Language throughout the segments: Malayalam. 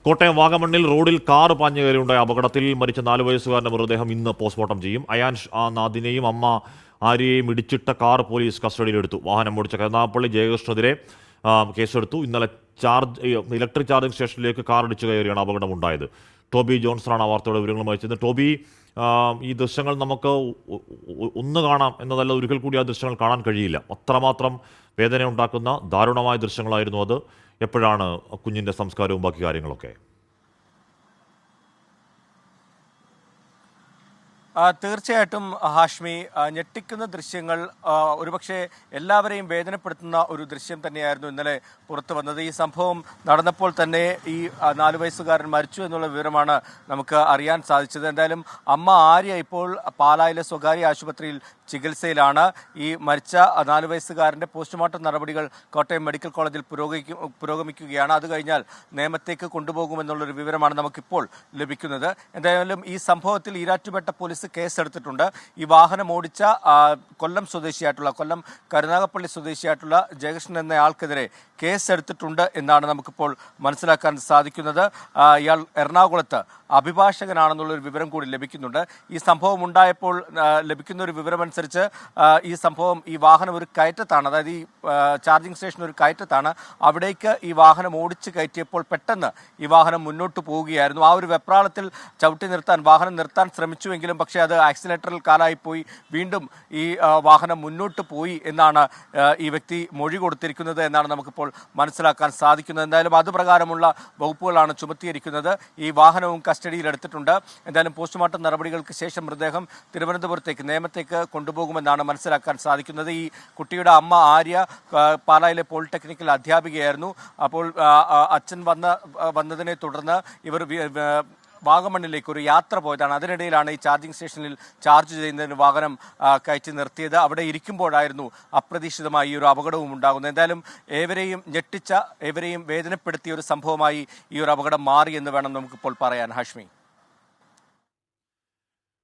കോട്ടയം വാഗമണ്ണിൽ റോഡിൽ കാർ പാഞ്ഞു കയറിയുണ്ടായ അപകടത്തിൽ മരിച്ച 4 വയസ്സുകാരന്റെ മൃതദേഹം ഇന്ന് പോസ്റ്റ്മോർട്ടം ചെയ്യും. അയാൻ നാദിനെയും അമ്മ ആര്യയെയും ഇടിച്ചിട്ട കാർ പോലീസ് കസ്റ്റഡിയിലെടുത്തു. വാഹനം ഓടിച്ച കരുനാഗപ്പള്ളി ജയകൃഷ്ണനെതിരെ കേസെടുത്തു. ഇന്നലെ ഇലക്ട്രിക് ചാർജിംഗ് സ്റ്റേഷനിലേക്ക് കാർ ഇടിച്ചു കയറിയാണ് അപകടമുണ്ടായത്. ടോബി ജോൺസണാണ് ആ വാർത്തയുടെ വിവരങ്ങളുമായി ചെയ്യുന്നത്. ടോബി, ഈ ദൃശ്യങ്ങൾ നമുക്ക് ഒന്ന് കാണാം എന്നതല്ല, ഒരിക്കൽ കൂടി ആ ദൃശ്യങ്ങൾ കാണാൻ കഴിയില്ല. അത്രമാത്രം വേദനയുണ്ടാക്കുന്ന ദാരുണമായ ദൃശ്യങ്ങളായിരുന്നു അത്. എപ്പോഴാണ് കുഞ്ഞിൻ്റെ സംസ്കാരവും ബാക്കി കാര്യങ്ങളൊക്കെ? തീർച്ചയായിട്ടും ഹാഷ്മി, ഞെട്ടിക്കുന്ന ദൃശ്യങ്ങൾ, ഒരുപക്ഷെ എല്ലാവരെയും വേദനപ്പെടുത്തുന്ന ഒരു ദൃശ്യം തന്നെയായിരുന്നു ഇന്നലെ പുറത്തു വന്നത്. ഈ സംഭവം നടന്നപ്പോൾ തന്നെ ഈ 4 വയസ്സുകാരൻ മരിച്ചു എന്നുള്ള വിവരമാണ് നമുക്ക് അറിയാൻ സാധിച്ചത്. എന്തായാലും അമ്മ ആര്യ ഇപ്പോൾ പാലായിലെ സ്വകാര്യ ആശുപത്രിയിൽ ചികിത്സയിലാണ്. ഈ മരിച്ച 4 വയസ്സുകാരൻ്റെ പോസ്റ്റ്മോർട്ടം നടപടികൾ കോട്ടയം മെഡിക്കൽ കോളേജിൽ പുരോഗമിക്കുകയാണ്. അത് കഴിഞ്ഞാൽ നേമത്തേക്ക് കൊണ്ടുപോകുമെന്നുള്ളൊരു വിവരമാണ് നമുക്കിപ്പോൾ ലഭിക്കുന്നത്. എന്തായാലും ഈ സംഭവത്തിൽ ഈരാറ്റുപേട്ട പോലീസ് കേസെടുത്തിട്ടുണ്ട്. ഈ വാഹനം ഓടിച്ച കൊല്ലം കരുനാഗപ്പള്ളി സ്വദേശിയായിട്ടുള്ള ജയകൃഷ്ണൻ എന്നയാൾക്കെതിരെ കേസെടുത്തിട്ടുണ്ട് എന്നാണ് നമുക്കിപ്പോൾ മനസ്സിലാക്കാൻ സാധിക്കുന്നത്. ഇയാൾ എറണാകുളത്ത് അഭിഭാഷകനാണെന്നുള്ളൊരു വിവരം കൂടി ലഭിക്കുന്നുണ്ട്. ഈ സംഭവം ഉണ്ടായപ്പോൾ ലഭിക്കുന്ന ഒരു വിവരമനുസരിച്ച് ഈ വാഹനം ഒരു കയറ്റത്താണ്, അതായത് ഈ ചാർജിംഗ് സ്റ്റേഷൻ ഒരു കയറ്റത്താണ്. അവിടേക്ക് ഈ വാഹനം ഓടിച്ച് കയറ്റിയപ്പോൾ പെട്ടെന്ന് ഈ വാഹനം മുന്നോട്ട് പോവുകയായിരുന്നു. ആ ഒരു വെപ്രാളത്തിൽ വാഹനം നിർത്താൻ ശ്രമിച്ചുവെങ്കിലും പക്ഷേ അത് ആക്സിലേറ്ററിൽ കാലായിപ്പോയി വീണ്ടും ഈ വാഹനം മുന്നോട്ട് പോയി എന്നാണ് ഈ വ്യക്തി മൊഴി കൊടുത്തിരിക്കുന്നത് എന്നാണ് നമുക്കിപ്പോൾ മനസ്സിലാക്കാൻ സാധിക്കുന്നത്. എന്തായാലും അതുപ്രകാരമുള്ള വകുപ്പുകളാണ് ചുമത്തിയിരിക്കുന്നത്. ഈ വാഹനവും കസ്റ്റഡിയിലെടുത്തിട്ടുണ്ട്. എന്തായാലും പോസ്റ്റ്മോർട്ടം നടപടികൾക്ക് ശേഷം മൃതദേഹം തിരുവനന്തപുരത്തേക്ക് നേമത്തേക്ക് കൊണ്ടുപോകുമെന്നാണ് മനസ്സിലാക്കാൻ സാധിക്കുന്നത്. ഈ കുട്ടിയുടെ അമ്മ ആര്യ പാലായിലെ പോളിടെക്നിക്കൽ അധ്യാപികയായിരുന്നു. അപ്പോൾ അച്ഛൻ വന്നതിനെ തുടർന്ന് ഇവർ വാഗമണ്ണിലേക്ക് ഒരു യാത്ര പോയതാണ്. അതിനിടയിലാണ് ഈ ചാർജിംഗ് സ്റ്റേഷനിൽ ചാർജ് ചെയ്യുന്നതിന് വാഹനം കയറ്റി നിർത്തിയത്. അവിടെ ഇരിക്കുമ്പോഴായിരുന്നു അപ്രതീക്ഷിതമായി ഈ ഒരു അപകടവും ഉണ്ടാകുന്നത്. എന്തായാലും ഏവരെയും വേദനപ്പെടുത്തിയ ഒരു സംഭവമായി ഈ ഒരു അപകടം മാറി എന്ന് വേണം നമുക്കിപ്പോൾ പറയാൻ. ഹാഷ്മി.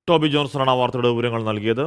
ടോബി ജോൺസണാണ് ആ വാർത്തയുടെ വിവരങ്ങൾ നൽകിയത്.